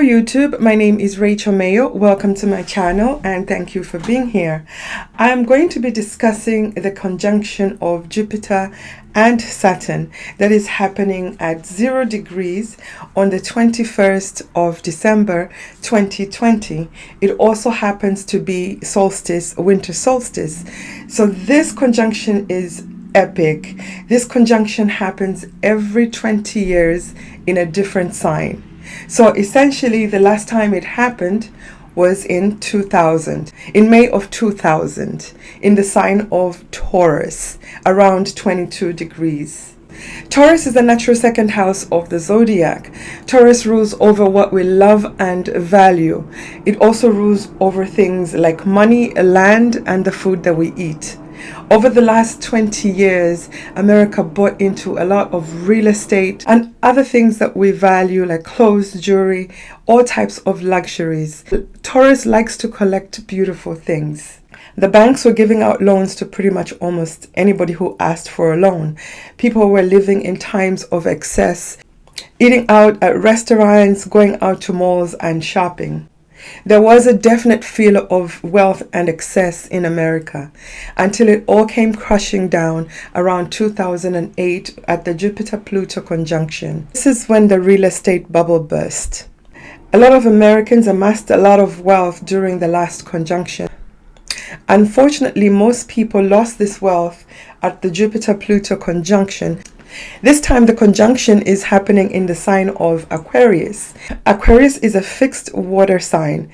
Hello YouTube, my name is Rachel Mayo. Welcome to my channel and thank you for being here. I am going to be discussing the conjunction of Jupiter and Saturn that is happening at 0 degrees on the 21st of December 2020. It also happens to be solstice, winter solstice. So this conjunction is epic. This conjunction happens every 20 years in a different sign. So essentially the last time it happened was in 2000, in May of 2000, in the sign of Taurus, around 22 degrees. Taurus is the natural second house of the zodiac. Taurus rules over what we love and value. It also rules over things like money, land, and the food that we eat. Over the last 20 years, America bought into a lot of real estate and other things that we value, like clothes, jewelry, all types of luxuries. Taurus likes to collect beautiful things. The banks were giving out loans to pretty much almost anybody who asked for a loan. People were living in times of excess, eating out at restaurants, going out to malls and shopping. There was a definite feel of wealth and excess in America until it all came crashing down around 2008 at the Jupiter Pluto conjunction. This is when the real estate bubble burst. A lot of Americans amassed a lot of wealth during the last conjunction. Unfortunately, most people lost this wealth at the Jupiter Pluto conjunction. This time the conjunction is happening in the sign of Aquarius. Aquarius is a fixed water sign.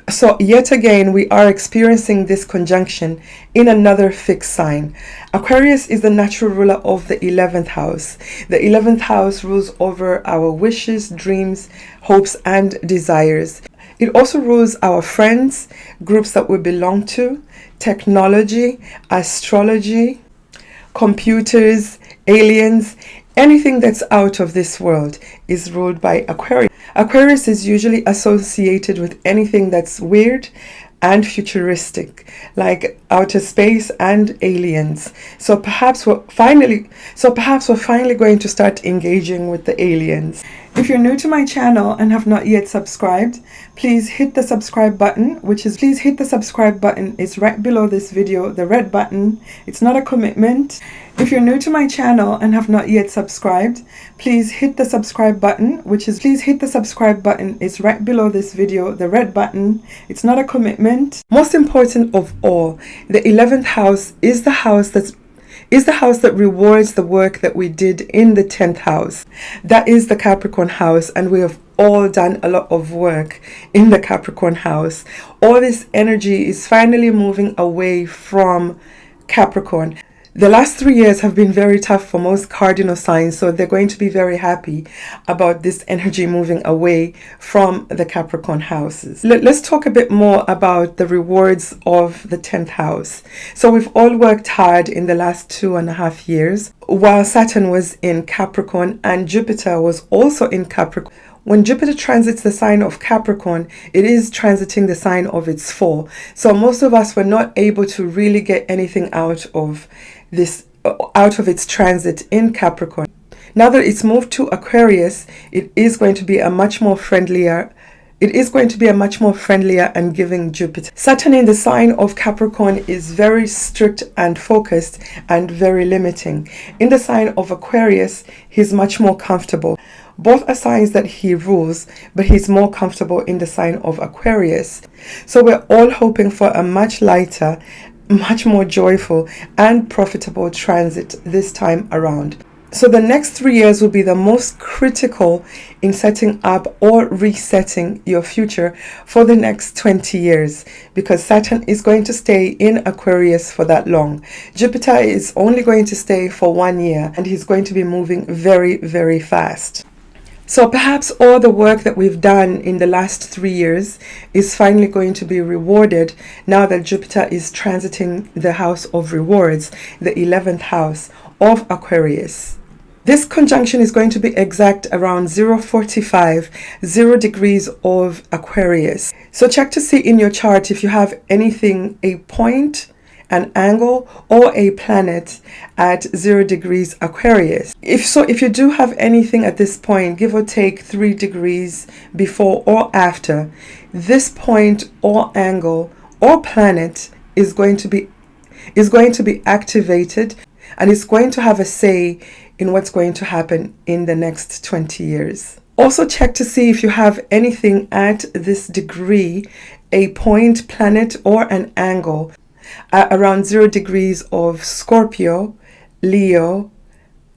So yet again, we are experiencing this conjunction in another fixed sign. Aquarius is the natural ruler of the 11th house. The 11th house rules over our wishes, dreams, hopes, and desires. It also rules our friends, groups that we belong to, technology, astrology, computers, aliens, anything that's out of this world is ruled by Aquarius. Aquarius is usually associated with anything that's weird and futuristic, like outer space and aliens. So perhaps we're finally going to start engaging with the aliens. If you're new to my channel and have not yet subscribed, please hit the subscribe button, It's right below this video, the red button. It's not a commitment. If you're new to my channel and have not yet subscribed, please hit the subscribe button, It's right below this video, the red button. It's not a commitment. Most important of all, the 11th house is the house that rewards the work that we did in the 10th house. That is the Capricorn house, and we have all done a lot of work in the Capricorn house. All this energy is finally moving away from Capricorn. The last 3 years have been very tough for most cardinal signs, so they're going to be very happy about this energy moving away from the Capricorn houses. Let's talk a bit more about the rewards of the 10th house. So we've all worked hard in the last 2.5 years, while Saturn was in Capricorn and Jupiter was also in Capricorn. When Jupiter transits the sign of Capricorn, it is transiting the sign of its fall. So most of us were not able to really get anything out of its transit in Capricorn. Now that it's moved to Aquarius, it is going to be a much more friendlier and giving Jupiter. Saturn in the sign of Capricorn is very strict and focused and very limiting. In the sign of Aquarius, he's much more comfortable. Both are signs that he rules, but he's more comfortable in the sign of Aquarius. So we're all hoping for a much lighter, much more joyful and profitable transit this time around. So the next 3 years will be the most critical in setting up or resetting your future for the next 20 years, because Saturn is going to stay in Aquarius for that long. Jupiter is only going to stay for 1 year, and he's going to be moving very, very fast. So perhaps all the work that we've done in the last 3 years is finally going to be rewarded now that Jupiter is transiting the house of rewards, the 11th house of Aquarius. This conjunction is going to be exact around 0:45, 0 degrees of Aquarius. So check to see in your chart if you have anything, a point, an angle, or a planet at 0 degrees Aquarius. If you do have anything at this point, give or take 3 degrees before or after, this point or angle or planet is going to be activated, and it's going to have a say in what's going to happen in the next 20 years. Also check to see if you have anything at this degree, a point, planet, or an angle around 0 degrees of Scorpio, Leo,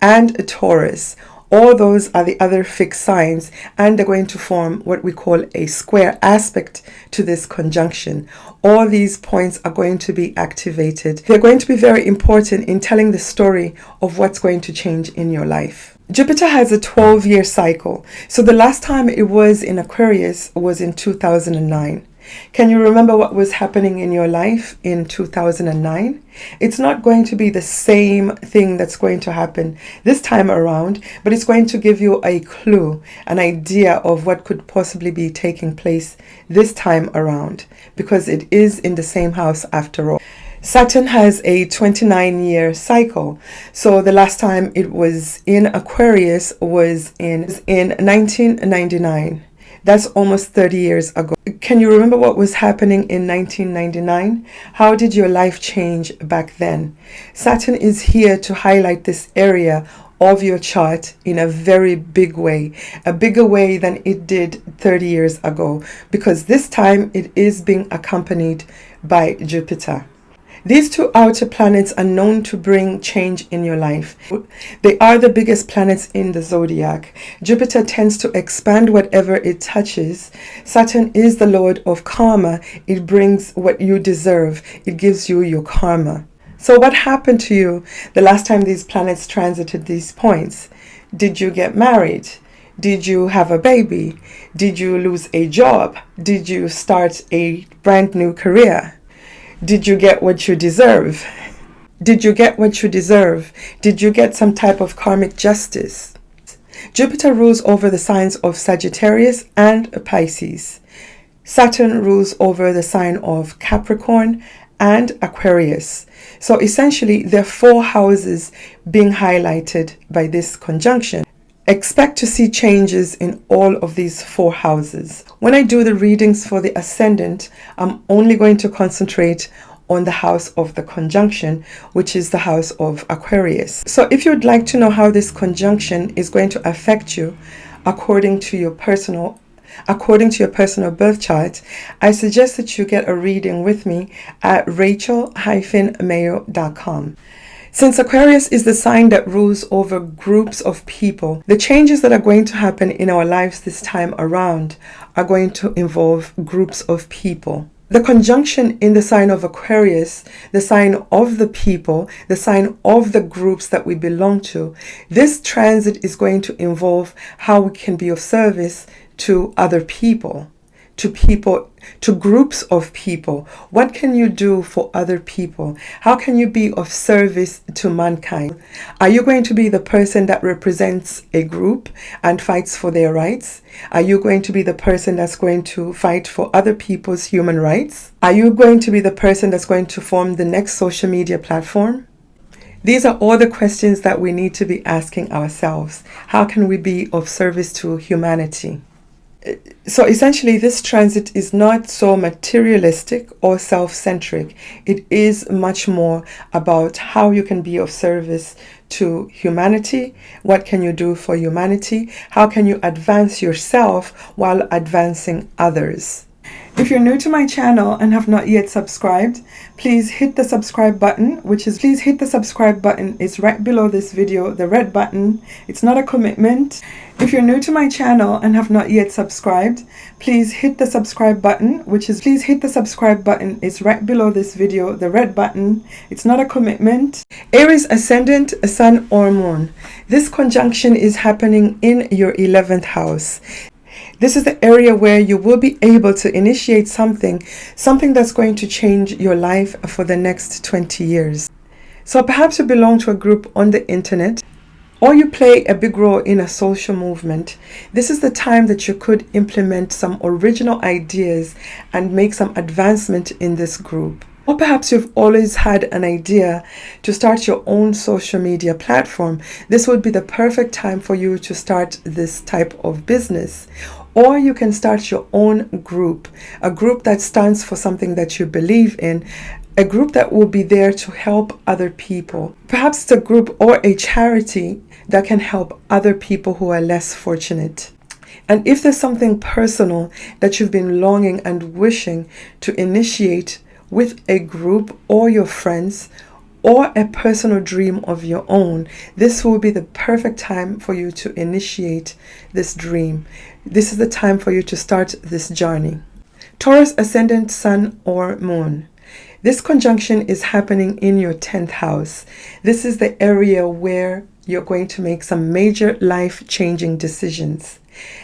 and Taurus. All those are the other fixed signs, and they're going to form what we call a square aspect to this conjunction. All these points are going to be activated. They're going to be very important in telling the story of what's going to change in your life. Jupiter has a 12-year cycle, so the last time it was in Aquarius was in 2009. Can you remember what was happening in your life in 2009? It's not going to be the same thing that's going to happen this time around, but it's going to give you a clue, an idea of what could possibly be taking place this time around, because it is in the same house after all. Saturn has a 29-year cycle, so the last time it was in Aquarius was in 1999. That's almost 30 years ago. Can you remember what was happening in 1999? How did your life change back then? Saturn is here to highlight this area of your chart in a very big way, a bigger way than it did 30 years ago, because this time it is being accompanied by Jupiter. These two outer planets are known to bring change in your life. They are the biggest planets in the zodiac. Jupiter tends to expand whatever it touches. Saturn is the lord of karma. It brings what you deserve. It gives you your karma. So what happened to you the last time these planets transited these points? Did you get married? Did you have a baby? Did you lose a job? Did you start a brand new career? Did you get what you deserve? Did you get what you deserve? Did you get some type of karmic justice? Jupiter rules over the signs of Sagittarius and Pisces. Saturn rules over the sign of Capricorn and Aquarius. So essentially, there are 4 houses being highlighted by this conjunction. Expect to see changes in all of these 4 houses. When I do the readings for the ascendant, I'm only going to concentrate on the house of the conjunction, which is the house of Aquarius. So if you'd like to know how this conjunction is going to affect you according to your personal birth chart, I suggest that you get a reading with me at rachel-mayo.com. Since Aquarius is the sign that rules over groups of people, the changes that are going to happen in our lives this time around are going to involve groups of people. The conjunction in the sign of Aquarius, the sign of the people, the sign of the groups that we belong to, this transit is going to involve how we can be of service to other people, to groups of people. What can you do for other people? How can you be of service to mankind? Are you going to be the person that represents a group and fights for their rights? Are you going to be the person that's going to fight for other people's human rights? Are you going to be the person that's going to form the next social media platform? These are all the questions that we need to be asking ourselves. How can we be of service to humanity? So essentially, this transit is not so materialistic or self-centric. It is much more about how you can be of service to humanity. What can you do for humanity? How can you advance yourself while advancing others? If you're new to my channel and have not yet subscribed, please hit the subscribe button, It's right below this video, the red button. It's not a commitment. If you're new to my channel and have not yet subscribed, please hit the subscribe button, It's right below this video, the red button. It's not a commitment. Aries ascendant, sun or moon. This conjunction is happening in your 11th house. This is the area where you will be able to initiate something that's going to change your life for the next 20 years. So perhaps you belong to a group on the internet, or you play a big role in a social movement. This is the time that you could implement some original ideas and make some advancement in this group. Or perhaps you've always had an idea to start your own social media platform. This would be the perfect time for you to start this type of business. Or you can start your own group, a group that stands for something that you believe in, a group that will be there to help other people. Perhaps it's a group or a charity that can help other people who are less fortunate. And if there's something personal that you've been longing and wishing to initiate with a group or your friends, or a personal dream of your own, this will be the perfect time for you to initiate this dream. This is the time for you to start this journey. Taurus ascendant, sun or moon. This conjunction is happening in your 10th house. This is the area where you're going to make some major life-changing decisions.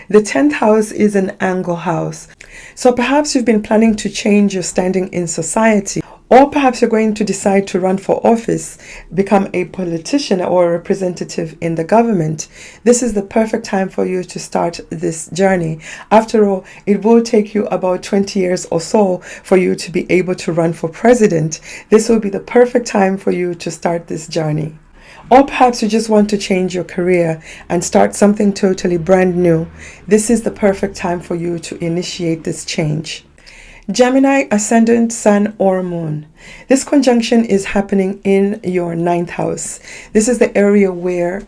The 10th house is an angle house. So perhaps you've been planning to change your standing in society, or perhaps you're going to decide to run for office, become a politician or a representative in the government. This is the perfect time for you to start this journey. After all, it will take you about 20 years or so for you to be able to run for president. This will be the perfect time for you to start this journey. Or perhaps you just want to change your career and start something totally brand new. This is the perfect time for you to initiate this change. Gemini, ascendant, sun or moon. This conjunction is happening in your 9th house. This is the area where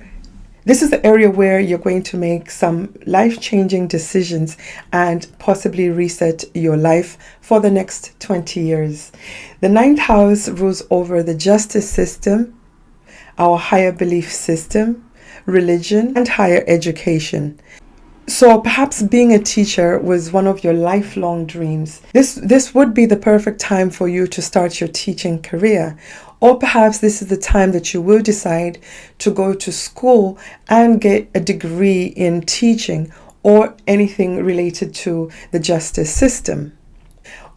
you're going to make some life-changing decisions and possibly reset your life for the next 20 years. The 9th house rules over the justice system, our higher belief system, religion, and higher education. So perhaps being a teacher was one of your lifelong dreams. This would be the perfect time for you to start your teaching career. Or perhaps this is the time that you will decide to go to school and get a degree in teaching or anything related to the justice system.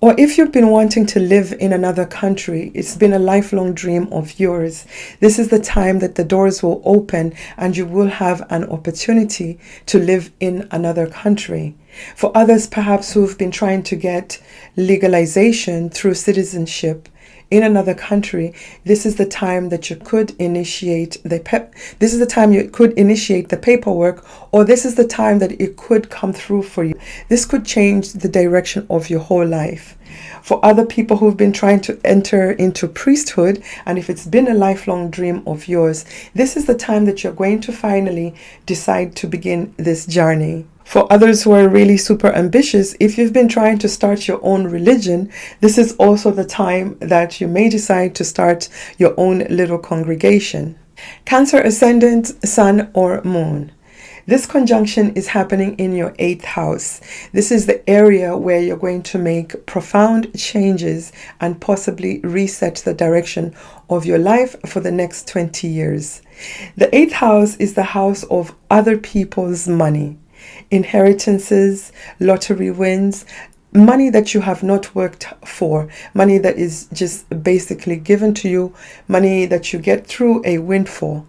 Or if you've been wanting to live in another country, it's been a lifelong dream of yours, this is the time that the doors will open and you will have an opportunity to live in another country. For others, perhaps who've been trying to get legalization through citizenship in another country, this is the time that you could initiate the paperwork, or this is the time that it could come through for you. This could change the direction of your whole life. For other people who've been trying to enter into priesthood, and if it's been a lifelong dream of yours, this is the time that you're going to finally decide to begin this journey. For others who are really super ambitious, if you've been trying to start your own religion, this is also the time that you may decide to start your own little congregation. Cancer ascendant, sun or moon. This conjunction is happening in your 8th house. This is the area where you're going to make profound changes and possibly reset the direction of your life for the next 20 years. The 8th house is the house of other people's money. Inheritances, lottery wins, money that you have not worked for, money that is just basically given to you, money that you get through a windfall.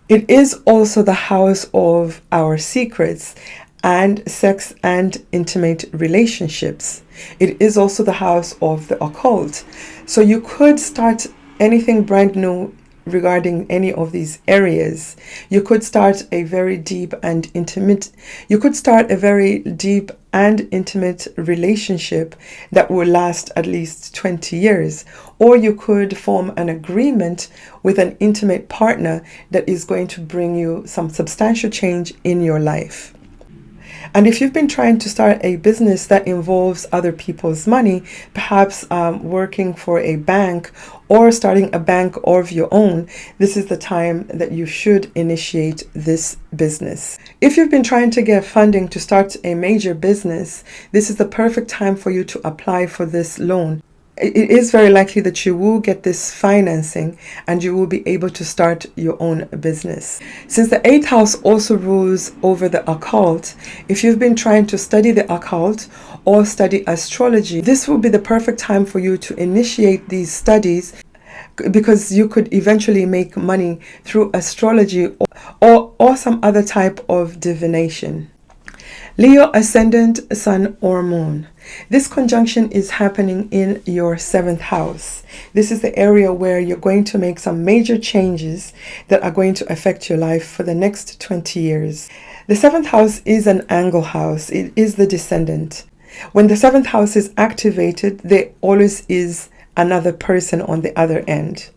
It is also the house of our secrets and sex and intimate relationships. It is also the house of the occult. So you could start anything brand new regarding any of these areas. You could start a very deep and intimate relationship that will last at least 20 years. Or you could form an agreement with an intimate partner that is going to bring you some substantial change in your life. And if you've been trying to start a business that involves other people's money, perhaps working for a bank or starting a bank of your own, this is the time that you should initiate this business. If you've been trying to get funding to start a major business, this is the perfect time for you to apply for this loan. It is very likely that you will get this financing and you will be able to start your own business. Since the 8th house also rules over the occult, if you've been trying to study the occult or study astrology, this will be the perfect time for you to initiate these studies, because you could eventually make money through astrology or some other type of divination. Leo ascendant, sun or moon. This conjunction is happening in your 7th house. This is the area where you're going to make some major changes that are going to affect your life for the next 20 years. The 7th house is an angle house. It is the descendant. When the 7th house is activated, there always is another person on the other end.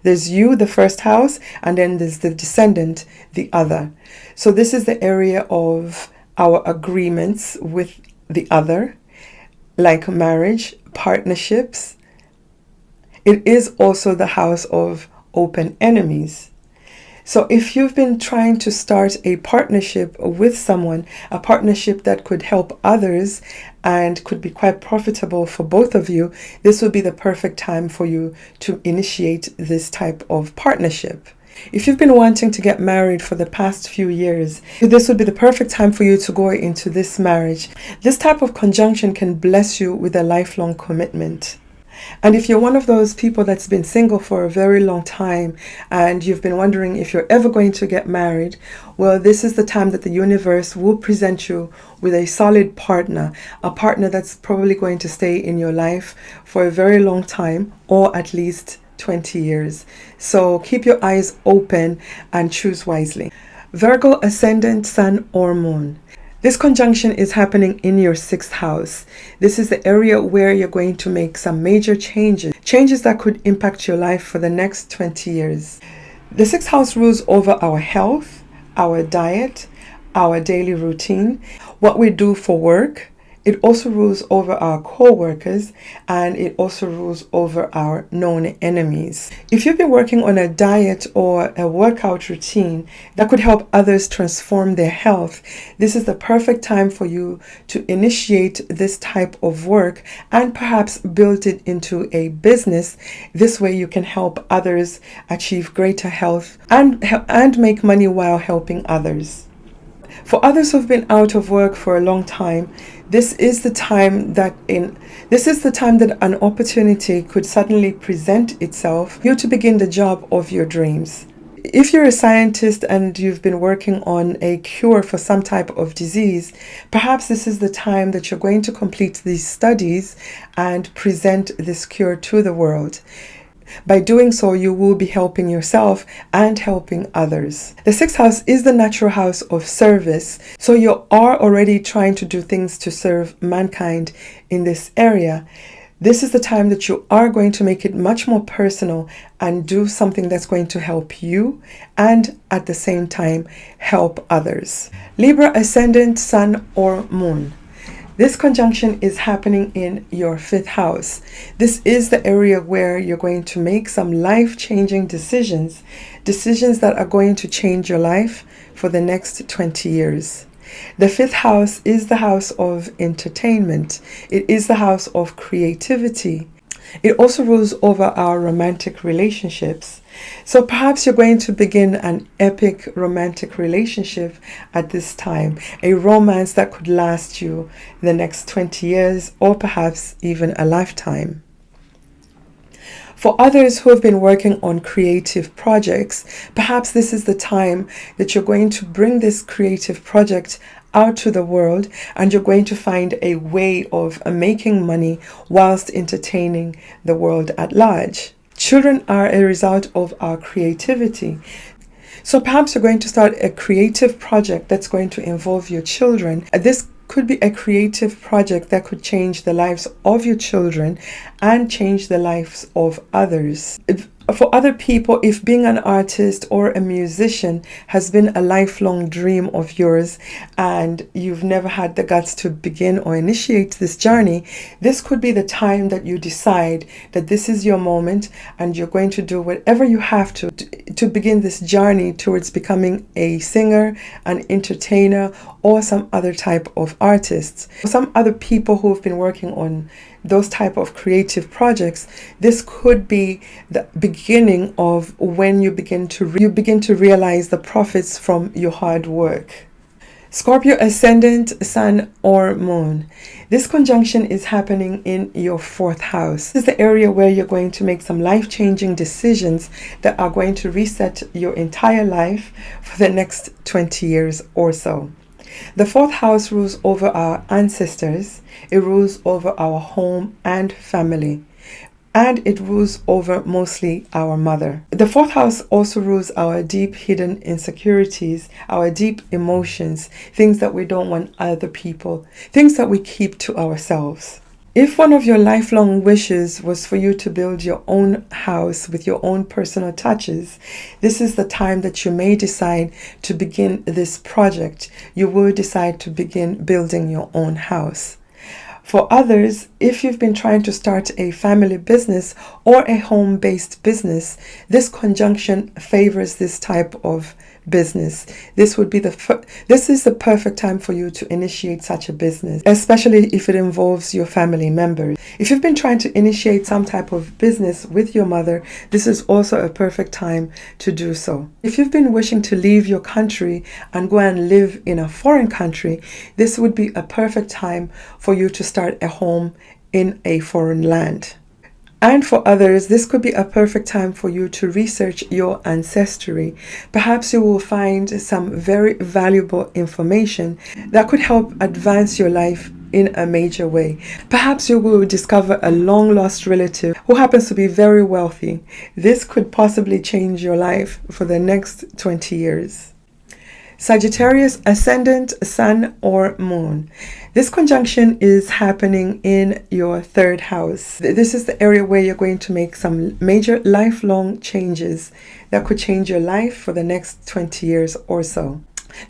There's you, the first house, and then there's the descendant, the other. So this is the area of our agreements with the other, like marriage, partnerships. It is also the house of open enemies. So if you've been trying to start a partnership with someone, a partnership that could help others and could be quite profitable for both of you, this would be the perfect time for you to initiate this type of partnership. If you've been wanting to get married for the past few years, this would be the perfect time for you to go into this marriage. This type of conjunction can bless you with a lifelong commitment. And if you're one of those people that's been single for a very long time and you've been wondering if you're ever going to get married, well, this is the time that the universe will present you with a solid partner, a partner that's probably going to stay in your life for a very long time, or at least 20 years. So keep your eyes open and choose wisely. Virgo ascendant, sun or moon. This conjunction is happening in your 6th house. This is the area where you're going to make some major changes that could impact your life for the next 20 years. The 6th house rules over our health, our diet, our daily routine, what we do for work. It also rules over our co-workers, and it also rules over our known enemies. If you've been working on a diet or a workout routine that could help others transform their health, this is the perfect time for you to initiate this type of work and perhaps build it into a business. This way you can help others achieve greater health and make money while helping others. For others who've been out of work for a long time, this is the time that an opportunity could suddenly present itself for you to begin the job of your dreams. If you're a scientist and you've been working on a cure for some type of disease, perhaps this is the time that you're going to complete these studies and present this cure to the world. By doing so, you will be helping yourself and helping others. The 6th house is the natural house of service. So you are already trying to do things to serve mankind in this area. This is the time that you are going to make it much more personal and do something that's going to help you and at the same time help others. Libra ascendant, sun or moon. This conjunction is happening in your 5th house. This is the area where you're going to make some life-changing decisions that are going to change your life for the next 20 years. The 5th house is the house of entertainment. It is the house of creativity. It also rules over our romantic relationships. So perhaps you're going to begin an epic romantic relationship at this time, a romance that could last you the next 20 years or perhaps even a lifetime. For others who have been working on creative projects, perhaps this is the time that you're going to bring this creative project out to the world and you're going to find a way of making money whilst entertaining the world at large. Children are a result of our creativity. So perhaps you're going to start a creative project that's going to involve your children. This could be a creative project that could change the lives of your children and change the lives of others. For other people, if being an artist or a musician has been a lifelong dream of yours and you've never had the guts to begin or initiate this journey, this could be the time that you decide that this is your moment and you're going to do whatever you have to begin this journey towards becoming a singer, an entertainer, or some other type of artist. Some other people who have been working on those type of creative projects, this could be the beginning of when you begin to realize the profits from your hard work. Scorpio ascendant, sun or moon. This conjunction is happening in your 4th house. This is the area where you're going to make some life-changing decisions that are going to reset your entire life for the next 20 years or so. The fourth house rules over our ancestors, it rules over our home and family, and it rules over mostly our mother. The fourth house also rules our deep hidden insecurities, our deep emotions, things that we don't want other people, things that we keep to ourselves. If one of your lifelong wishes was for you to build your own house with your own personal touches, this is the time that you may decide to begin this project. You will decide to begin building your own house. For others, if you've been trying to start a family business or a home-based business, this conjunction favors this type of business. This is the perfect time for you to initiate such a business, especially if it involves your family members. If you've been trying to initiate some type of business with your mother, this is also a perfect time to do so. If you've been wishing to leave your country and go and live in a foreign country, this would be a perfect time for you to start a home in a foreign land. And for others, this could be a perfect time for you to research your ancestry. Perhaps you will find some very valuable information that could help advance your life in a major way. Perhaps you will discover a long-lost relative who happens to be very wealthy. This could possibly change your life for the next 20 years. Sagittarius, ascendant, sun or moon. This conjunction is happening in your third house. This is the area where you're going to make some major lifelong changes that could change your life for the next 20 years or so.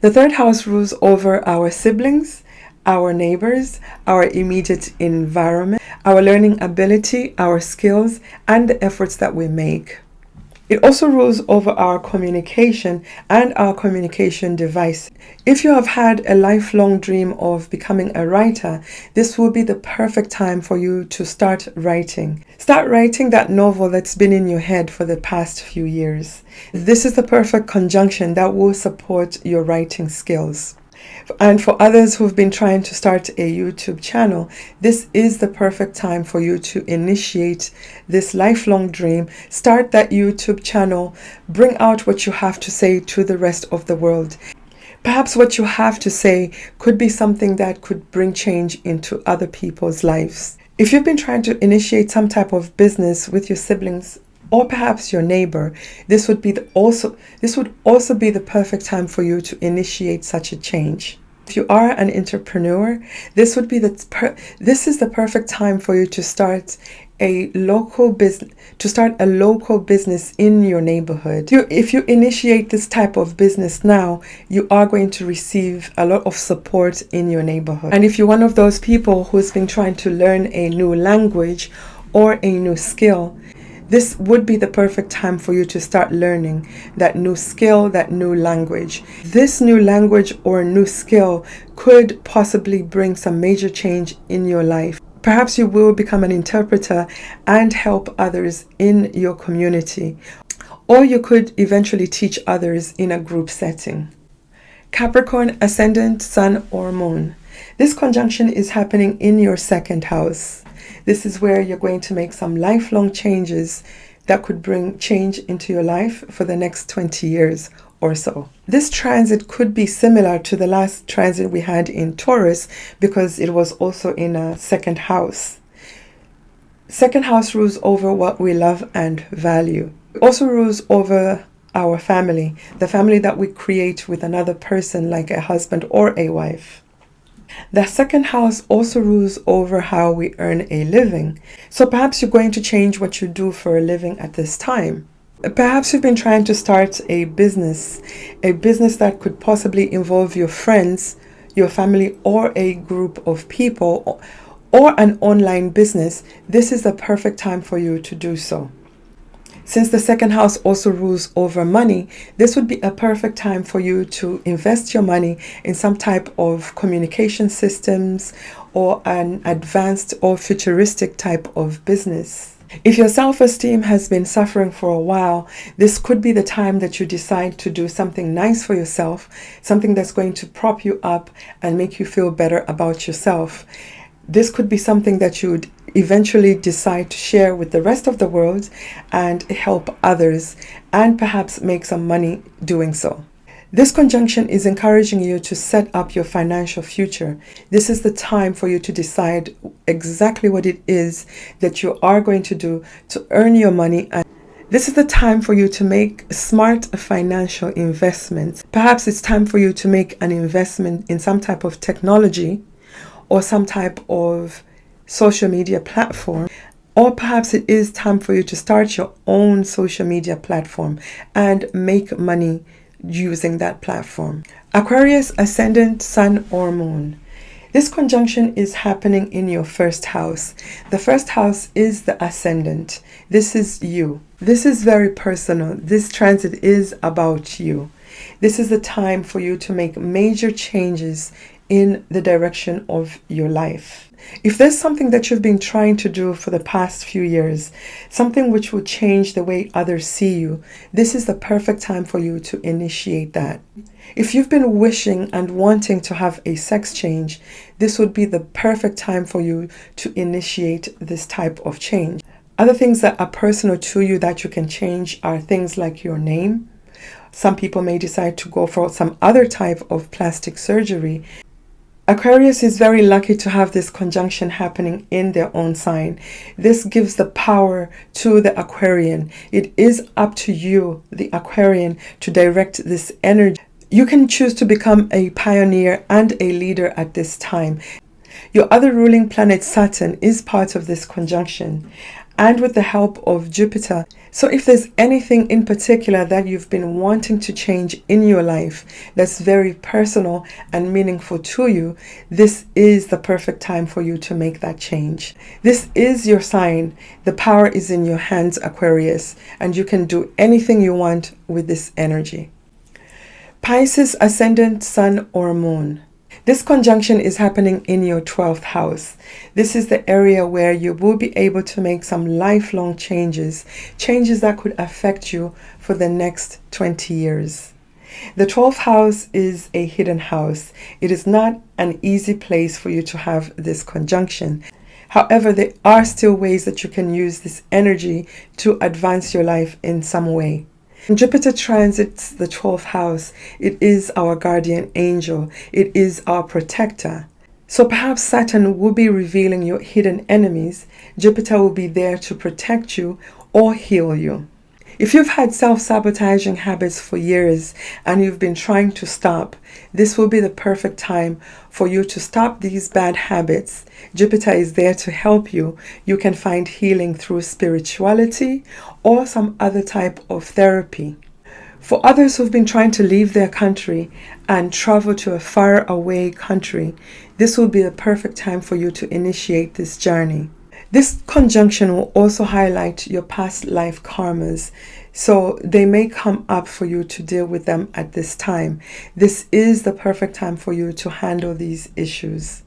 The third house rules over our siblings, our neighbors, our immediate environment, our learning ability, our skills, and the efforts that we make. It also rules over our communication and our communication device. If you have had a lifelong dream of becoming a writer, this will be the perfect time for you to start writing. Start writing that novel that's been in your head for the past few years. This is the perfect conjunction that will support your writing skills. And for others who've been trying to start a YouTube channel, this is the perfect time for you to initiate this lifelong dream. Start that YouTube channel. Bring out what you have to say to the rest of the world. Perhaps what you have to say could be something that could bring change into other people's lives. If you've been trying to initiate some type of business with your siblings or perhaps your neighbor, this would also be the perfect time for you to initiate such a change. If you are an entrepreneur, this is the perfect time for you to start a local business in your neighborhood. If you initiate this type of business now, you are going to receive a lot of support in your neighborhood. And if you're one of those people who's been trying to learn a new language or a new skill, this would be the perfect time for you to start learning that new skill, that new language. This new language or new skill could possibly bring some major change in your life. Perhaps you will become an interpreter and help others in your community, or you could eventually teach others in a group setting. Capricorn, ascendant, sun or moon. This conjunction is happening in your second house. This is where you're going to make some lifelong changes that could bring change into your life for the next 20 years or so. This transit could be similar to the last transit we had in Taurus because it was also in a second house. Second house rules over what we love and value. It also rules over our family, the family that we create with another person like a husband or a wife. The second house also rules over how we earn a living. So perhaps you're going to change what you do for a living at this time. Perhaps you've been trying to start a business that could possibly involve your friends, your family, or a group of people, or an online business. This is the perfect time for you to do so. Since the second house also rules over money, this would be a perfect time for you to invest your money in some type of communication systems or an advanced or futuristic type of business. If your self-esteem has been suffering for a while, this could be the time that you decide to do something nice for yourself, something that's going to prop you up and make you feel better about yourself. This could be something that you would eventually decide to share with the rest of the world and help others and perhaps make some money doing so. This conjunction is encouraging you to set up your financial future. This is the time for you to decide exactly what it is that you are going to do to earn your money. And this is the time for you to make smart financial investments. Perhaps it's time for you to make an investment in some type of technology or some type of social media platform. Or perhaps it is time for you to start your own social media platform and make money using that platform. Aquarius, ascendant, sun or moon. This conjunction is happening in your first house. The first house is the ascendant. This is you. This is very personal. This transit is about you. This is the time for you to make major changes in the direction of your life. If there's something that you've been trying to do for the past few years, something which will change the way others see you, this is the perfect time for you to initiate that. If you've been wishing and wanting to have a sex change, this would be the perfect time for you to initiate this type of change. Other things that are personal to you that you can change are things like your name. Some people may decide to go for some other type of plastic surgery. Aquarius is very lucky to have this conjunction happening in their own sign. This gives the power to the Aquarian. It is up to you, the Aquarian, to direct this energy. You can choose to become a pioneer and a leader at this time. Your other ruling planet, Saturn, is part of this conjunction, and with the help of Jupiter. So if there's anything in particular that you've been wanting to change in your life that's very personal and meaningful to you, this is the perfect time for you to make that change. This is your sign. The power is in your hands, Aquarius, and you can do anything you want with this energy. Pisces, ascendant, sun or moon. This conjunction is happening in your 12th house. This is the area where you will be able to make some lifelong changes that could affect you for the next 20 years. The 12th house is a hidden house. It is not an easy place for you to have this conjunction. However, there are still ways that you can use this energy to advance your life in some way. When Jupiter transits the 12th house, it is our guardian angel. It is our protector. So perhaps Saturn will be revealing your hidden enemies. Jupiter will be there to protect you or heal you. If you've had self-sabotaging habits for years and you've been trying to stop, this will be the perfect time for you to stop these bad habits. Jupiter is there to help you. You can find healing through spirituality or some other type of therapy. For others who've been trying to leave their country and travel to a far away country, this will be the perfect time for you to initiate this journey. This conjunction will also highlight your past life karmas, so they may come up for you to deal with them at this time. This is the perfect time for you to handle these issues.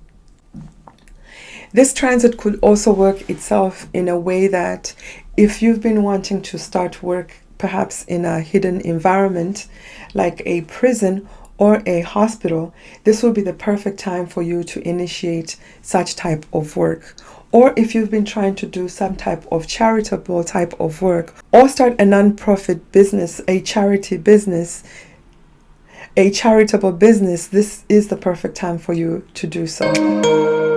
This transit could also work itself in a way that if you've been wanting to start work perhaps in a hidden environment like a prison or a hospital, this will be the perfect time for you to initiate such type of work. Or if you've been trying to do some type of charitable type of work or start a non-profit business, a charity business, a charitable business, this is the perfect time for you to do so.